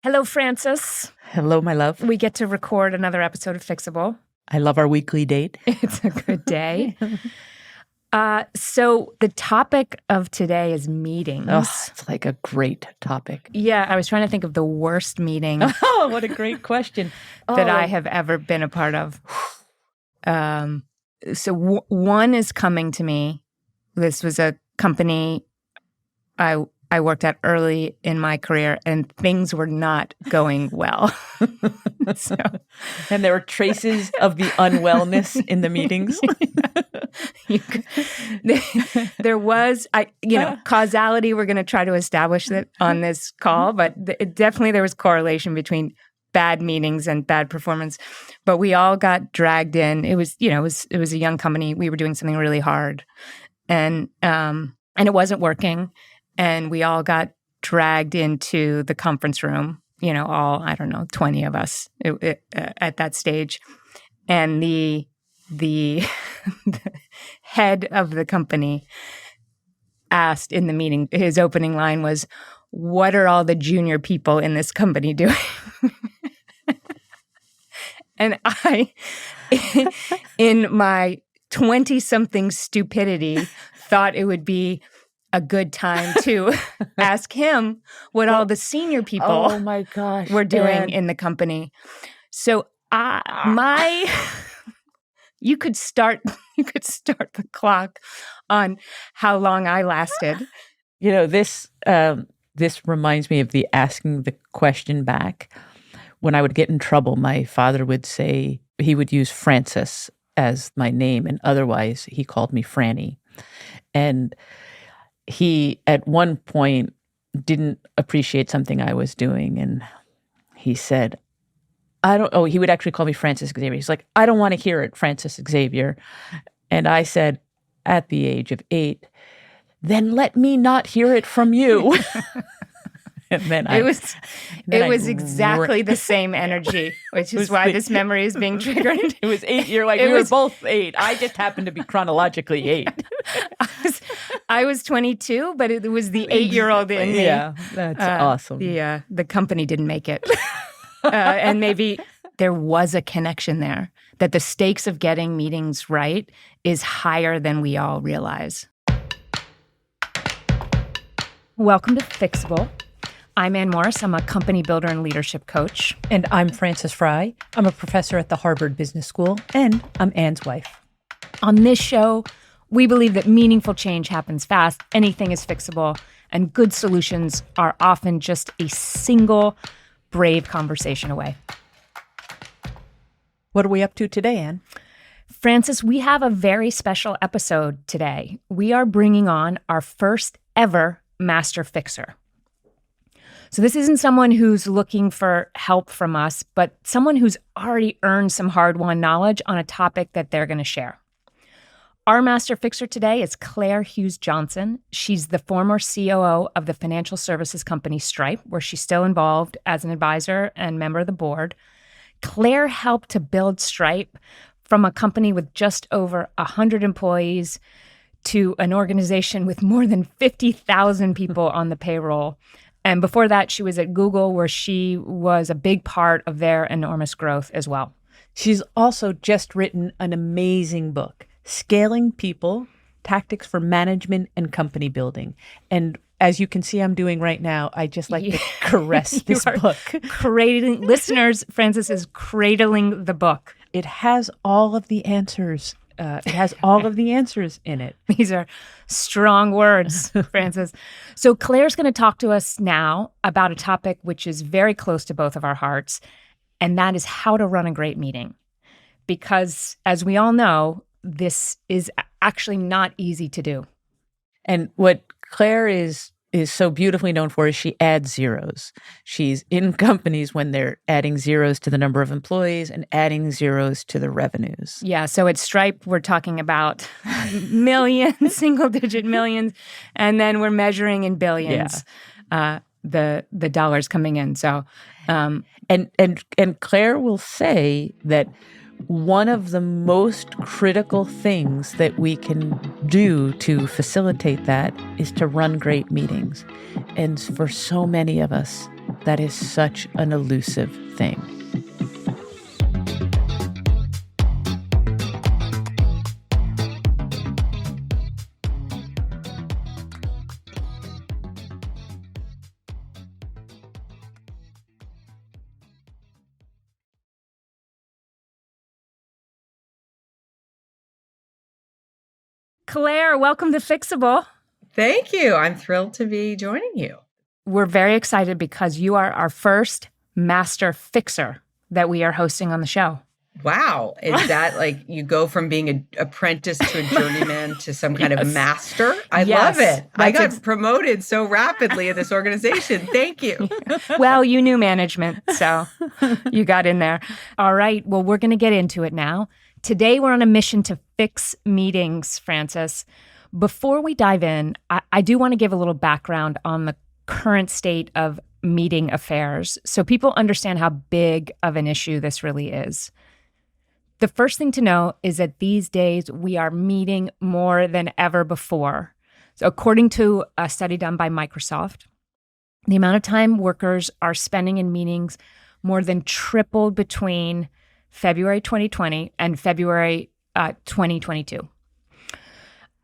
Hello, Francis. Hello, my love. We get to record another episode of Fixable. I love our weekly date. It's a good day. So the topic of today is meetings. Oh, it's like a great topic. Yeah, I was trying to think of the worst meeting Oh, what a great question. that I have ever been a part of. One is coming to me. This was a company I worked at early in my career, and things were not going well. And there were traces of the unwellness in the meetings. There was, causality. We're going to try to establish that on this call, but definitely there was correlation between bad meetings and bad performance. But we all got dragged in. It was a young company. We were doing something really hard, and it wasn't working. And we all got dragged into the conference room, all, 20 of us at that stage. And the head of the company asked in the meeting, his opening line was, "What are all the junior people in this company doing?" And I, in my 20-something stupidity, thought it would be a good time to ask him what all the senior people were doing in the company. So you could start the clock on how long I lasted. This reminds me of the asking the question back. When I would get in trouble, my father would say, he would use Francis as my name, and otherwise he called me Franny. And he, at one point, didn't appreciate something I was doing, and he said, he would actually call me Francis Xavier. He's like, "I don't want to hear it, Francis Xavier." And I said, at the age of 8, "Then let me not hear it from you." And then it was exactly the same energy, which is why this memory is being triggered. It was 8. You're like, we were both 8. I just happened to be chronologically 8. I was 22, but it was the 8-year-old in me. Yeah, that's awesome. The company didn't make it. And maybe there was a connection there, that the stakes of getting meetings right is higher than we all realize. Welcome to Fixable. I'm Ann Morris. I'm a company builder and leadership coach. And I'm Frances Fry. I'm a professor at the Harvard Business School, and I'm Ann's wife. On this show, we believe that meaningful change happens fast, anything is fixable, and good solutions are often just a single, brave conversation away. What are we up to today, Ann? Frances, we have a very special episode today. We are bringing on our first ever master fixer. So this isn't someone who's looking for help from us, but someone who's already earned some hard-won knowledge on a topic that they're going to share. Our master fixer today is Claire Hughes Johnson. She's the former COO of the financial services company Stripe, where she's still involved as an advisor and member of the board. Claire helped to build Stripe from a company with just over 100 employees to an organization with more than 50,000 people on the payroll. And before that, she was at Google, where she was a big part of their enormous growth as well. She's also just written an amazing book, Scaling People, Tactics for Management and Company Building. And as you can see I'm doing right now, I just like to caress this book. Listeners, Frances is cradling the book. It has all of the answers. It has all of the answers in it. These are strong words, Frances. So Claire's going to talk to us now about a topic which is very close to both of our hearts, and that is how to run a great meeting. Because as we all know, this is actually not easy to do. And what Claire is so beautifully known for is she adds zeros. She's in companies when they're adding zeros to the number of employees and adding zeros to the revenues. Yeah, so at Stripe, we're talking about millions, single-digit millions, and then we're measuring in billions. Yeah. The dollars coming in. So, and Claire will say that one of the most critical things that we can do to facilitate that is to run great meetings. And for so many of us, that is such an elusive thing. Claire, welcome to Fixable. Thank you. I'm thrilled to be joining you. We're very excited because you are our first master fixer that we are hosting on the show. Wow. Is that like you go from being an apprentice to a journeyman to some kind of master? I love it. I got promoted so rapidly in this organization. Thank you. Well, you knew management, so you got in there. All right. Well, we're going to get into it now. Today, we're on a mission to fix meetings, Frances. Before we dive in, I do want to give a little background on the current state of meeting affairs so people understand how big of an issue this really is. The first thing to know is that these days we are meeting more than ever before. So according to a study done by Microsoft, the amount of time workers are spending in meetings more than tripled between February 2020 and February 2022.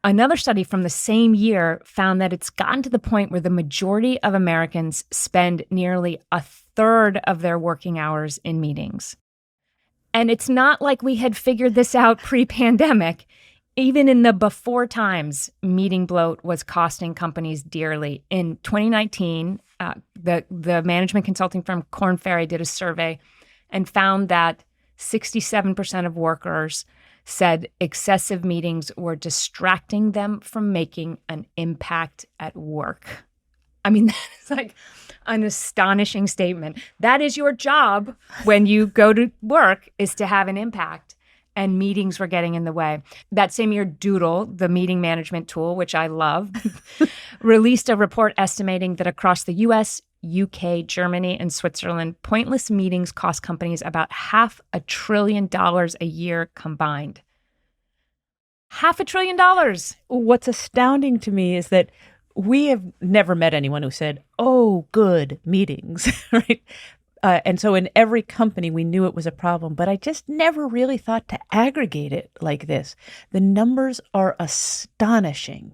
Another study from the same year found that it's gotten to the point where the majority of Americans spend nearly a third of their working hours in meetings. And it's not like we had figured this out pre-pandemic. Even in the before times, meeting bloat was costing companies dearly. In 2019, the management consulting firm Korn Ferry did a survey and found that 67% of workers said excessive meetings were distracting them from making an impact at work. I mean, that is like an astonishing statement. That is your job when you go to work, is to have an impact, and meetings were getting in the way. That same year, Doodle, the meeting management tool, which I love, released a report estimating that across the US, UK, Germany, and Switzerland, pointless meetings cost companies about $500 billion a year combined. $500 billion. What's astounding to me is that we have never met anyone who said, "Oh, good meetings," right? And so in every company, we knew it was a problem, but I just never really thought to aggregate it like this. The numbers are astonishing.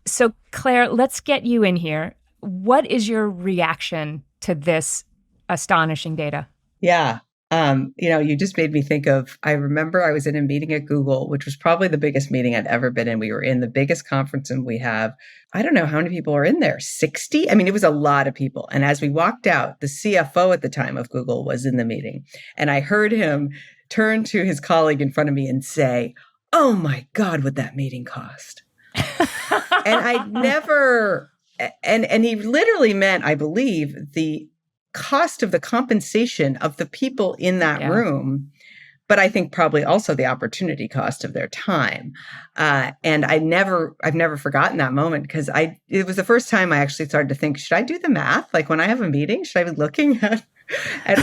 So, Claire, let's get you in here. What is your reaction to this astonishing data? Yeah. You just made me think of, I remember I was in a meeting at Google, which was probably the biggest meeting I'd ever been in. We were in the biggest conference and we have, I don't know how many people are in there, 60? I mean, it was a lot of people. And as we walked out, the CFO at the time of Google was in the meeting. And I heard him turn to his colleague in front of me and say, "Oh my God, what that meeting cost." And I never, and he literally meant, I believe, the cost of the compensation of the people in that room, but I think probably also the opportunity cost of their time. And I've never forgotten that moment, because it was the first time I actually started to think, should I do the math? Like when I have a meeting, should I be looking at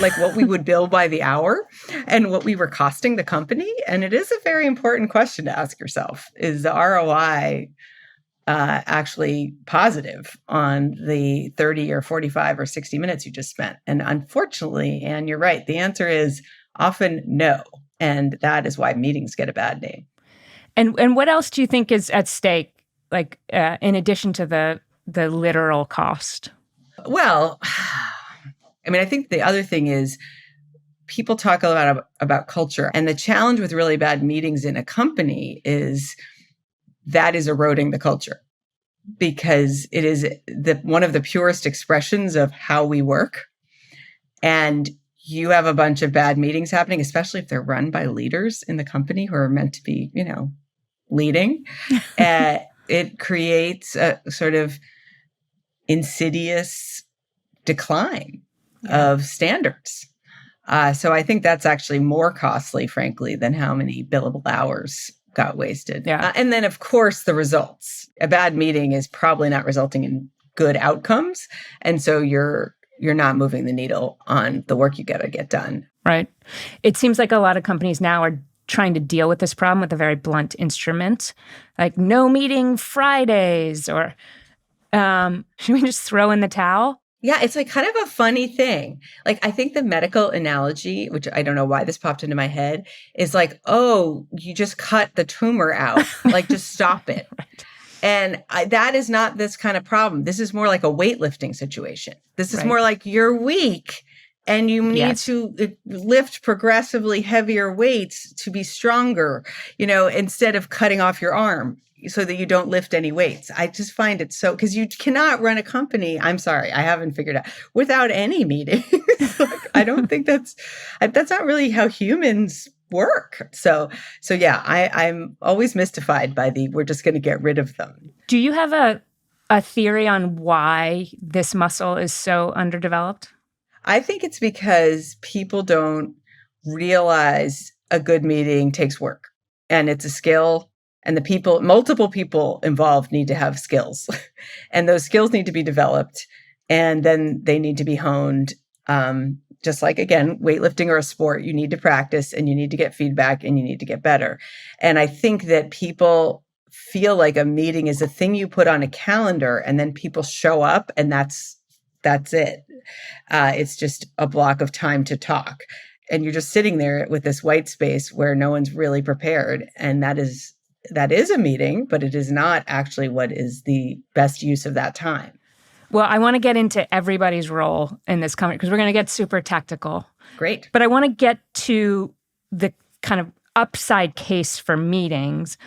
like what we would bill by the hour and what we were costing the company? And it is a very important question to ask yourself. Is the ROI actually positive on the 30 or 45 or 60 minutes you just spent? And unfortunately, and you're right, the answer is often no. And that is why meetings get a bad name. And what else do you think is at stake, like in addition to the literal cost? Well, I mean, I think the other thing is people talk a lot about culture. And the challenge with really bad meetings in a company is that is eroding the culture, because it is one of the purest expressions of how we work. And you have a bunch of bad meetings happening, especially if they're run by leaders in the company who are meant to be, leading. It creates a sort of insidious decline of standards. So I think that's actually more costly, frankly, than how many billable hours got wasted. And then, of course, the results. A bad meeting is probably not resulting in good outcomes. And so you're you're not moving the needle on the work you got to get done. Right. It seems like a lot of companies now are trying to deal with this problem with a very blunt instrument, like no meeting Fridays, or should we just throw in the towel? Yeah, it's like kind of a funny thing. Like, I think the medical analogy, which I don't know why this popped into my head, is like, oh, you just cut the tumor out, like just stop it. Right. And that is not this kind of problem. This is more like a weightlifting situation. This is Right. more like you're weak and you need Yes. to lift progressively heavier weights to be stronger, instead of cutting off your arm so that you don't lift any weights. I just find it so, because you cannot run a company, I'm sorry, I haven't figured out, without any meetings. Like, I don't think that's not really how humans work. So yeah, I'm always mystified by we're just going to get rid of them. Do you have a theory on why this muscle is so underdeveloped? I think it's because people don't realize a good meeting takes work and it's a skill, and multiple people involved need to have skills and those skills need to be developed, and then they need to be honed. Just like, again, weightlifting or a sport, you need to practice and you need to get feedback and you need to get better. And I think that people feel like a meeting is a thing you put on a calendar and then people show up and that's it. It's just a block of time to talk. And you're just sitting there with this white space where no one's really prepared. And that is a meeting, but it is not actually what is the best use of that time. Well, I want to get into everybody's role in this conversation because we're going to get super tactical. Great. But I want to get to the kind of upside case for meetings.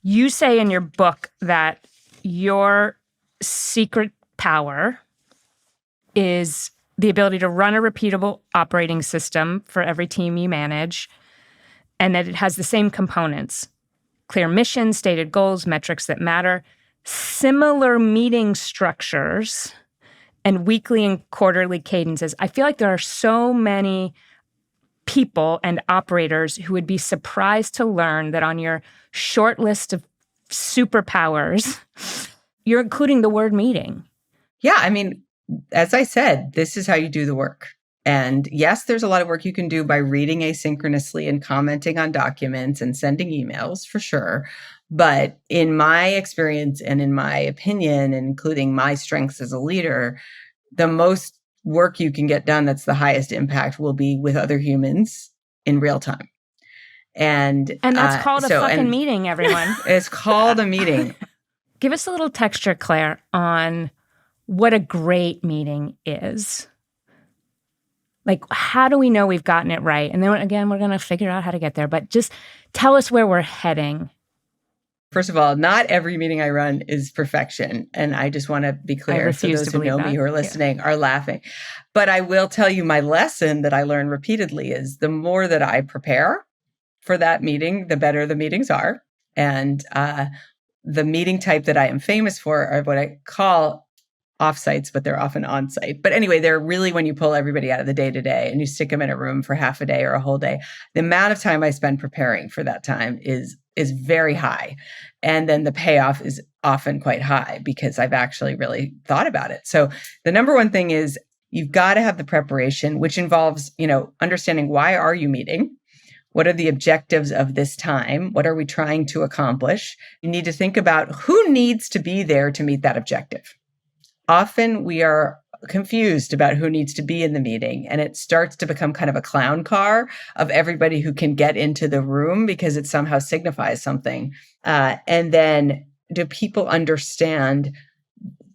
You say in your book that your secret power is the ability to run a repeatable operating system for every team you manage, and that it has the same components: clear mission, stated goals, metrics that matter, similar meeting structures, and weekly and quarterly cadences. I feel like there are so many people and operators who would be surprised to learn that on your short list of superpowers, you're including the word meeting. Yeah, I mean, as I said, this is how you do the work. And yes, there's a lot of work you can do by reading asynchronously and commenting on documents and sending emails, for sure. But in my experience and in my opinion, including my strengths as a leader, the most work you can get done that's the highest impact will be with other humans in real time. And that's called a fucking meeting, everyone. It's called a meeting. Give us a little texture, Claire, on what a great meeting is. Like, how do we know we've gotten it right? And then again, we're going to figure out how to get there. But just tell us where we're heading. First of all, not every meeting I run is perfection. And I just want to be clear, so those who know me who are listening are laughing. But I will tell you my lesson that I learned repeatedly is the more that I prepare for that meeting, the better the meetings are. And the meeting type that I am famous for are what I call offsites, but they're often on-site. But anyway, they're really when you pull everybody out of the day-to-day and you stick them in a room for half a day or a whole day. The amount of time I spend preparing for that time is very high. And then the payoff is often quite high because I've actually really thought about it. So the number one thing is you've got to have the preparation, which involves, understanding why are you meeting? What are the objectives of this time? What are we trying to accomplish? You need to think about who needs to be there to meet that objective. Often we are confused about who needs to be in the meeting, and it starts to become kind of a clown car of everybody who can get into the room because it somehow signifies something. And then do people understand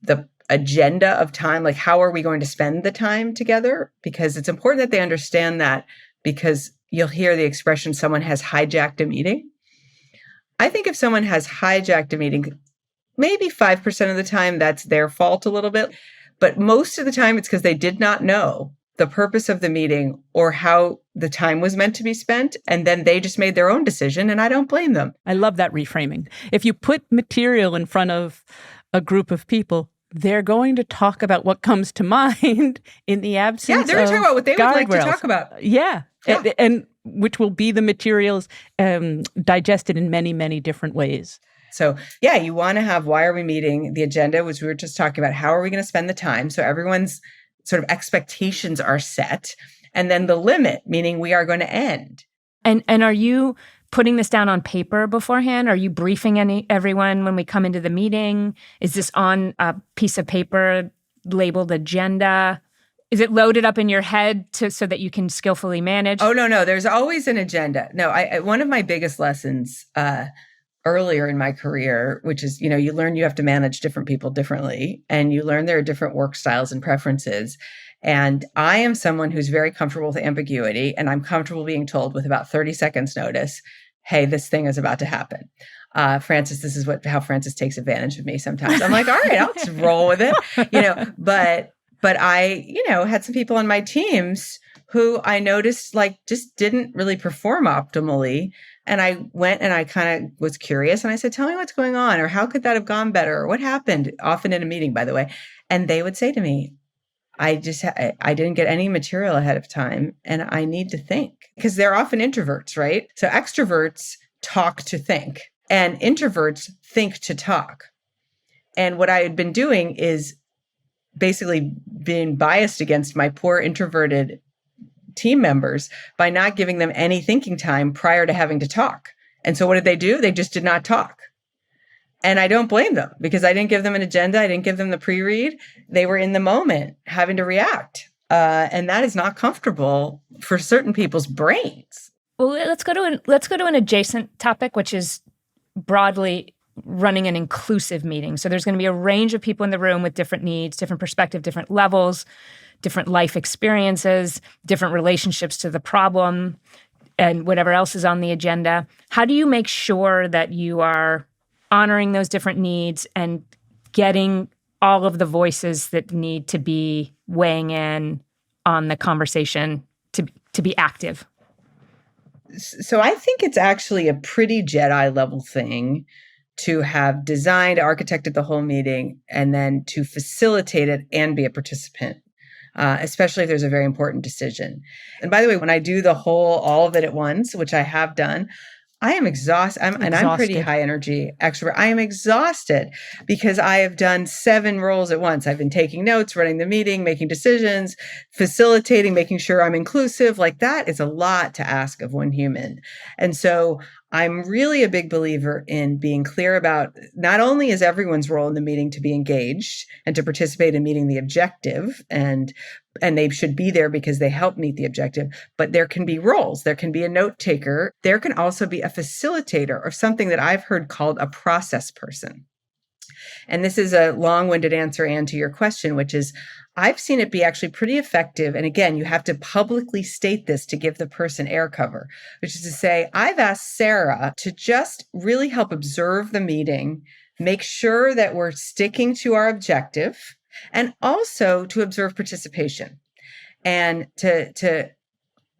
the agenda of time? Like, how are we going to spend the time together? Because it's important that they understand that, because you'll hear the expression, someone has hijacked a meeting. I think if someone has hijacked a meeting, maybe 5% of the time that's their fault a little bit. But most of the time it's because they did not know the purpose of the meeting or how the time was meant to be spent. And then they just made their own decision, and I don't blame them. I love that reframing. If you put material in front of a group of people, they're going to talk about what comes to mind in the absence of they're going to talk about what they would like to talk about. Yeah. And which will be the materials digested in many, many different ways. So yeah, you want to have why are we meeting? The agenda, which we were just talking about, how are we going to spend the time? So everyone's sort of expectations are set, and then the limit, meaning we are going to end. And are you putting this down on paper beforehand? Are you briefing everyone when we come into the meeting? Is this on a piece of paper labeled agenda? Is it loaded up in your head so that you can skillfully manage? Oh, no. There's always an agenda. No, one of my biggest lessons earlier in my career, which is, you learn you have to manage different people differently, and you learn there are different work styles and preferences. And I am someone who's very comfortable with ambiguity, and I'm comfortable being told with about 30 seconds notice, hey, this thing is about to happen. Frances, this is how Frances takes advantage of me sometimes. I'm like, all right, I'll just roll with it, But I, had some people on my teams who I noticed just didn't really perform optimally. And I went and I kind of was curious, and I said, tell me what's going on, or how could that have gone better? Or what happened? Often in a meeting, by the way. And they would say to me, I didn't get any material ahead of time, and I need to think, because they're often introverts, right? So extroverts talk to think, and introverts think to talk. And what I had been doing is basically being biased against my poor introverted team members by not giving them any thinking time prior to having to talk. And so what did they do? They just did not talk. And I don't blame them, because I didn't give them an agenda. I didn't give them the pre-read. They were in the moment having to react. And that is not comfortable for certain people's brains. Well, let's go to an adjacent topic, which is broadly running an inclusive meeting. So there's going to be a range of people in the room with different needs, different perspective, different levels, different life experiences, different relationships to the problem, and whatever else is on the agenda. How do you make sure that you are honoring those different needs and getting all of the voices that need to be weighing in on the conversation to be active? So I think it's actually a pretty Jedi level thing to have designed, architected the whole meeting, and then to facilitate it and be a participant, especially if there's a very important decision. And by the way, when I do all of it at once, which I have done, I am exhausted. I'm pretty high energy extrovert. I am exhausted because I have done 7 roles at once. I've been taking notes, running the meeting, making decisions, facilitating, making sure I'm inclusive. That is a lot to ask of one human. And so I'm really a big believer in being clear about not only is everyone's role in the meeting to be engaged and to participate in meeting the objective, and they should be there because they help meet the objective, but there can be roles. There can be a note taker. There can also be a facilitator, or something that I've heard called a process person. And this is a long-winded answer, Anne, to your question, which is I've seen it be actually pretty effective. And again, you have to publicly state this to give the person air cover, which is to say, I've asked Sarah to just really help observe the meeting, make sure that we're sticking to our objective, and also to observe participation and to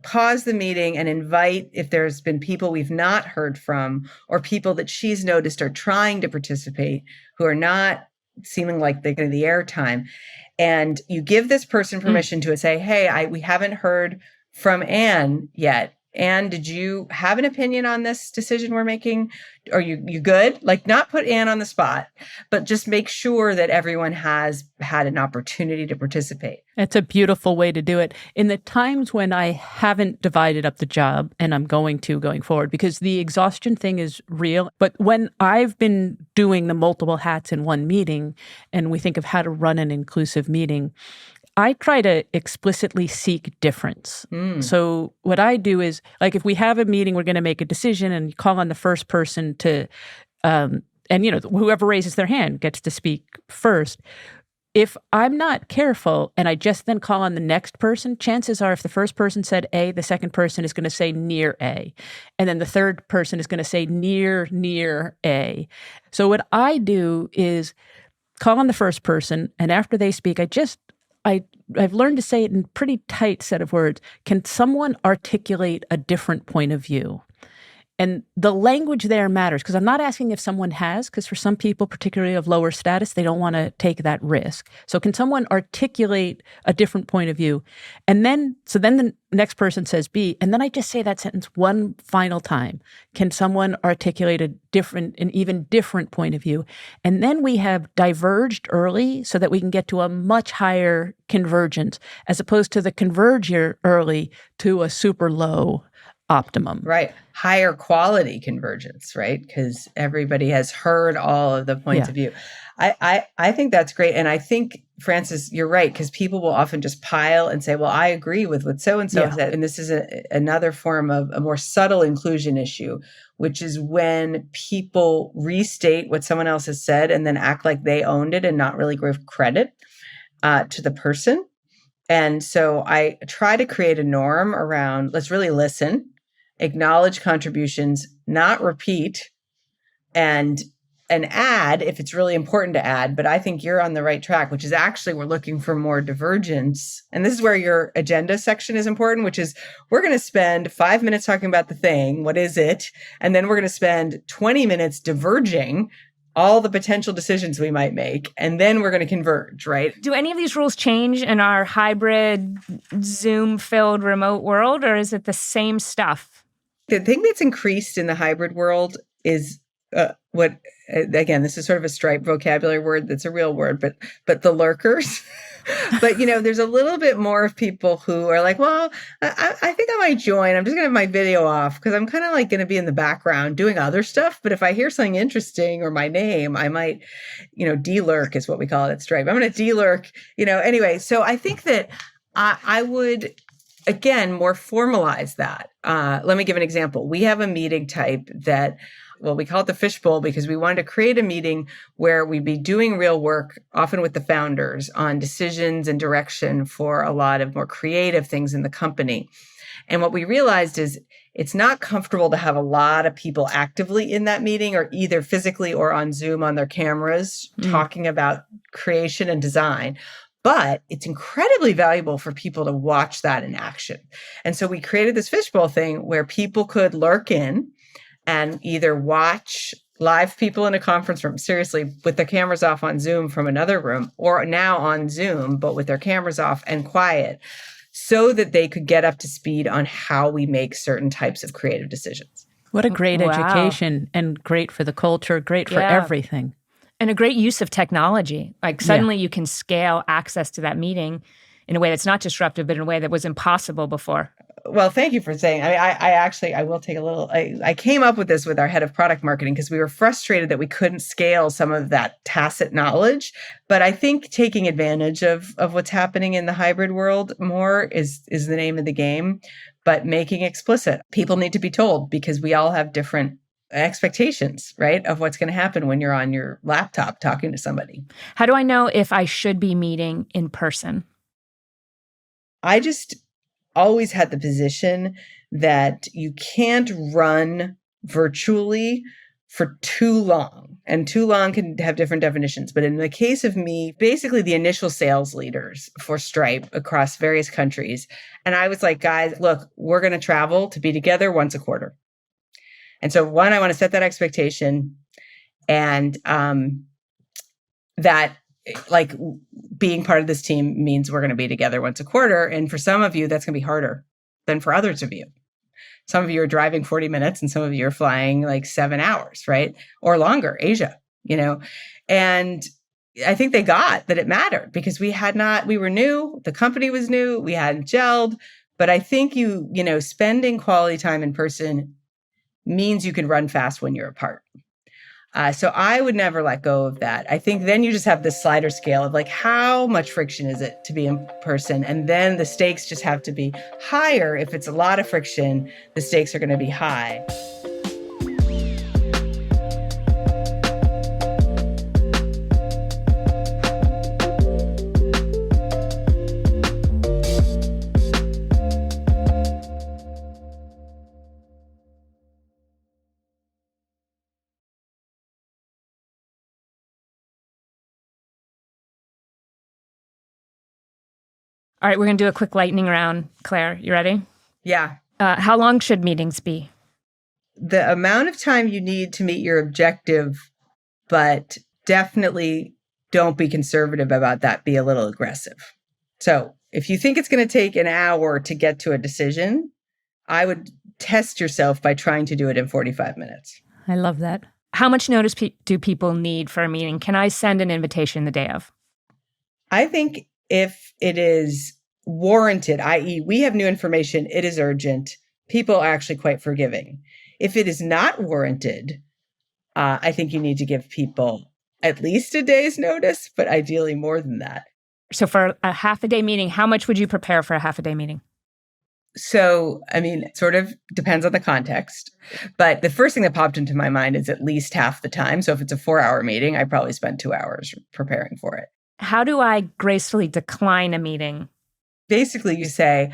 pause the meeting and invite, if there's been people we've not heard from or people that she's noticed are trying to participate who are not seeming like they're getting the airtime. And you give this person permission to say, hey, we haven't heard from Anne yet. Anne, did you have an opinion on this decision we're making? Are you good? Not put Anne on the spot, but just make sure that everyone has had an opportunity to participate. It's a beautiful way to do it. In the times when I haven't divided up the job, and I'm going forward, because the exhaustion thing is real, but when I've been doing the multiple hats in one meeting, and we think of how to run an inclusive meeting, I try to explicitly seek difference. So what I do is, if we have a meeting, we're going to make a decision, and you call on the first person to, and whoever raises their hand gets to speak first. If I'm not careful and I just then call on the next person, chances are if the first person said A, the second person is going to say near A. And then the third person is going to say near A. So what I do is call on the first person, and after they speak, I've learned to say it in a pretty tight set of words. Can someone articulate a different point of view? And the language there matters because I'm not asking if someone has, because for some people, particularly of lower status, they don't want to take that risk. So can someone articulate a different point of view? And then the next person says B, and then I just say that sentence one final time. Can someone articulate an even different point of view? And then we have diverged early so that we can get to a much higher convergence, as opposed to the converge early to a super low optimum. Right. Higher quality convergence, right? Because everybody has heard all of the points of view. I think that's great. And I think, Frances, you're right, because people will often just pile and say, well, I agree with what so-and-so said. And this is another form of a more subtle inclusion issue, which is when people restate what someone else has said and then act like they owned it and not really give credit to the person. And so I try to create a norm around, let's really listen, acknowledge contributions, not repeat, and add if it's really important to add. But I think you're on the right track, which is actually we're looking for more divergence. And this is where your agenda section is important, which is we're going to spend 5 minutes talking about the thing. What is it? And then we're going to spend 20 minutes diverging all the potential decisions we might make, and then we're going to converge, right? Do any of these rules change in our hybrid, Zoom-filled remote world, or is it the same stuff? The thing that's increased in the hybrid world is again, this is sort of a Stripe vocabulary word that's a real word, but the lurkers. But, there's a little bit more of people who are like, well, I think I might join. I'm just going to have my video off because I'm kind of like going to be in the background doing other stuff. But if I hear something interesting or my name, I might, de-lurk is what we call it at Stripe. I'm going to de-lurk, anyway. So I think that I would, again, more formalize that. Let me give an example. We have a meeting type that, we call it the fishbowl because we wanted to create a meeting where we'd be doing real work, often with the founders, on decisions and direction for a lot of more creative things in the company. And what we realized is it's not comfortable to have a lot of people actively in that meeting or either physically or on Zoom on their cameras talking about creation and design. But it's incredibly valuable for people to watch that in action. And so we created this fishbowl thing where people could lurk in and either watch live people in a conference room, seriously, with their cameras off on Zoom from another room, or now on Zoom, but with their cameras off and quiet, so that they could get up to speed on how we make certain types of creative decisions. What a great education, and great for the culture, great for everything. And a great use of technology. Like suddenly you can scale access to that meeting in a way that's not disruptive, but in a way that was impossible before. Well, thank you for saying. I will take a little. I came up with this with our head of product marketing because we were frustrated that we couldn't scale some of that tacit knowledge. But I think taking advantage of what's happening in the hybrid world more is the name of the game. But making explicit, people need to be told because we all have different expectations, right, of what's going to happen when you're on your laptop talking to somebody. How do I know if I should be meeting in person? I just always had the position that you can't run virtually for too long. And too long can have different definitions. But in the case of me, basically the initial sales leaders for Stripe across various countries. And I was like, guys, look, we're going to travel to be together once a quarter. And so one, I want to set that expectation and that like being part of this team means we're going to be together once a quarter. And for some of you, that's going to be harder than for others of you. Some of you are driving 40 minutes and some of you are flying like 7 hours, right? Or longer, Asia, And I think they got that it mattered because we were new, the company was new, we hadn't gelled. But I think spending quality time in person means you can run fast when you're apart. So I would never let go of that. I think then you just have this slider scale of like, how much friction is it to be in person? And then the stakes just have to be higher. If it's a lot of friction, the stakes are going to be high. All right, we're going to do a quick lightning round. Claire, you ready? Yeah. How long should meetings be? the amount of time you need to meet your objective, but definitely don't be conservative about that. Be a little aggressive. So if you think it's going to take an hour to get to a decision, I would test yourself by trying to do it in 45 minutes. I love that. How much notice do people need for a meeting? Can I send an invitation the day of? I think if it is warranted, i.e., we have new information, it is urgent, people are actually quite forgiving. If it is not warranted, I think you need to give people at least a day's notice, but ideally more than that. So for a half a day meeting, how much would you prepare for a half a day meeting? So, I mean, it sort of depends on the context. But the first thing that popped into my mind is at least half the time. So if it's a 4-hour meeting, I probably spend 2 hours preparing for it. How do I gracefully decline a meeting? Basically, you say,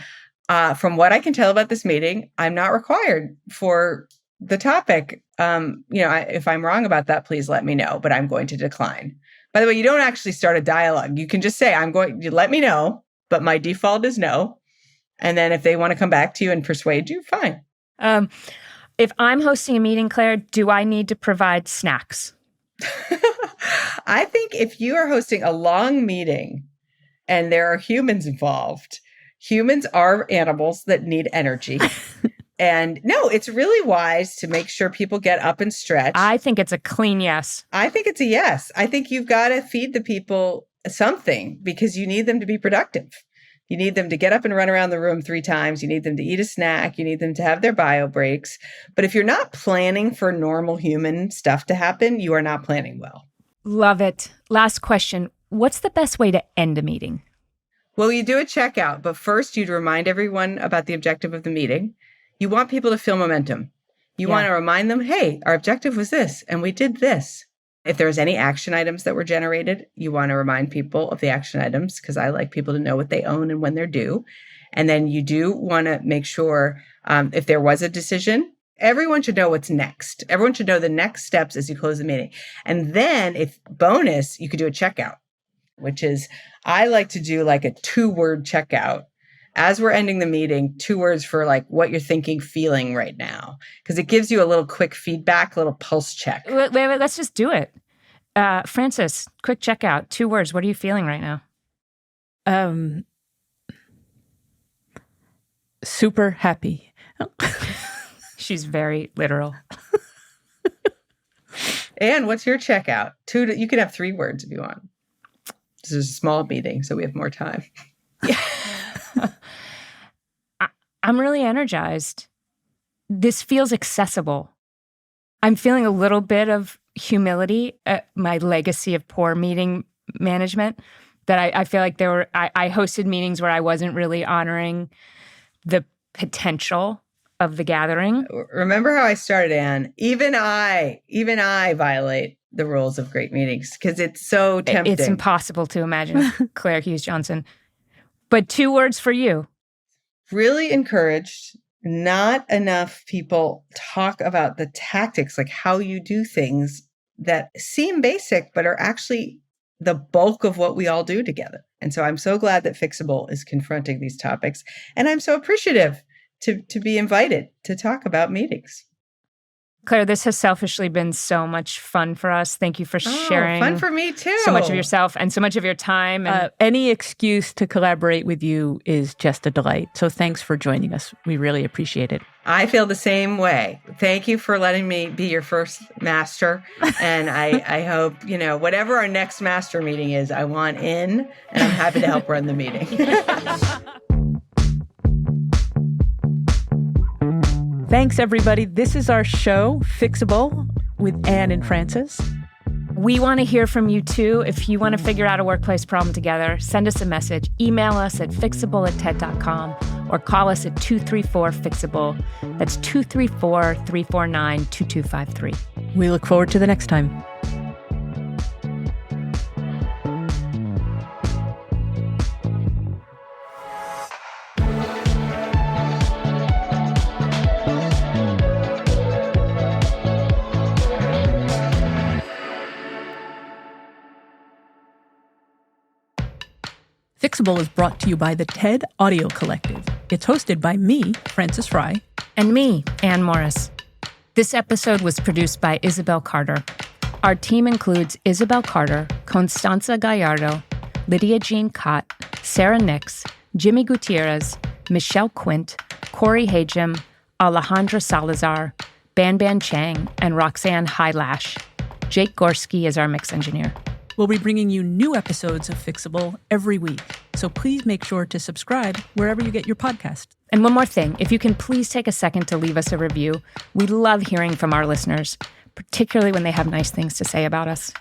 from what I can tell about this meeting, I'm not required for the topic. If I'm wrong about that, please let me know, but I'm going to decline. By the way, you don't actually start a dialogue. You can just say, you let me know, but my default is no. And then if they want to come back to you and persuade you, fine. If I'm hosting a meeting, Claire, do I need to provide snacks? I think if you are hosting a long meeting and there are humans involved, humans are animals that need energy. And no, it's really wise to make sure people get up and stretch. I think it's a clean yes. I think it's a yes. I think you've got to feed the people something because you need them to be productive. You need them to get up and run around the room 3 times. You need them to eat a snack. You need them to have their bio breaks. But if you're not planning for normal human stuff to happen, you are not planning well. Love it. Last question. What's the best way to end a meeting? Well, you do a checkout, but first you'd remind everyone about the objective of the meeting. You want people to feel momentum. You want to remind them, hey, our objective was this, and we did this. If there's any action items that were generated, you want to remind people of the action items because I like people to know what they own and when they're due. And then you do want to make sure if there was a decision, everyone should know what's next. Everyone should know the next steps as you close the meeting. And then if bonus, you could do a checkout, which is I like to do like a 2-word checkout. As we're ending the meeting, 2 words for like what you're thinking, feeling right now. Because it gives you a little quick feedback, a little pulse check. Wait, let's just do it. Frances, quick checkout. 2 words. What are you feeling right now? Super happy. She's very literal. And what's your checkout? You can have 3 words if you want. This is a small meeting, so we have more time. I'm really energized. This feels accessible. I'm feeling a little bit of humility at my legacy of poor meeting management, that I feel like I hosted meetings where I wasn't really honoring the potential of the gathering. Remember how I started, Anne? Even I violate the rules of great meetings because it's so tempting. It's impossible to imagine Claire Hughes Johnson. But 2 words for you. Really encouraged. Not enough people talk about the tactics, like how you do things that seem basic, but are actually the bulk of what we all do together. And so I'm so glad that Fixable is confronting these topics. And I'm so appreciative to be invited to talk about meetings. Claire, this has selfishly been so much fun for us. Thank you for sharing. Fun for me too. So much of yourself and so much of your time. And any excuse to collaborate with you is just a delight. So thanks for joining us. We really appreciate it. I feel the same way. Thank you for letting me be your first master. And I hope, whatever our next master meeting is, I want in, and I'm happy to help run the meeting. Thanks, everybody. This is our show, Fixable, with Anne and Frances. We want to hear from you, too. If you want to figure out a workplace problem together, send us a message. Email us at fixable@ted.com or call us at 234-FIXABLE. That's 234-349-2253. We look forward to the next time. Fixable is brought to you by the TED Audio Collective. It's hosted by me, Frances Fry. And me, Anne Morris. This episode was produced by Isabel Carter. Our team includes Isabel Carter, Constanza Gallardo, Lydia Jean Cott, Sarah Nix, Jimmy Gutierrez, Michelle Quint, Corey Hajim, Alejandra Salazar, Ban Chang, and Roxanne Highlash. Jake Gorski is our mix engineer. We'll be bringing you new episodes of Fixable every week, so please make sure to subscribe wherever you get your podcast. And one more thing, if you can please take a second to leave us a review. We love hearing from our listeners, particularly when they have nice things to say about us.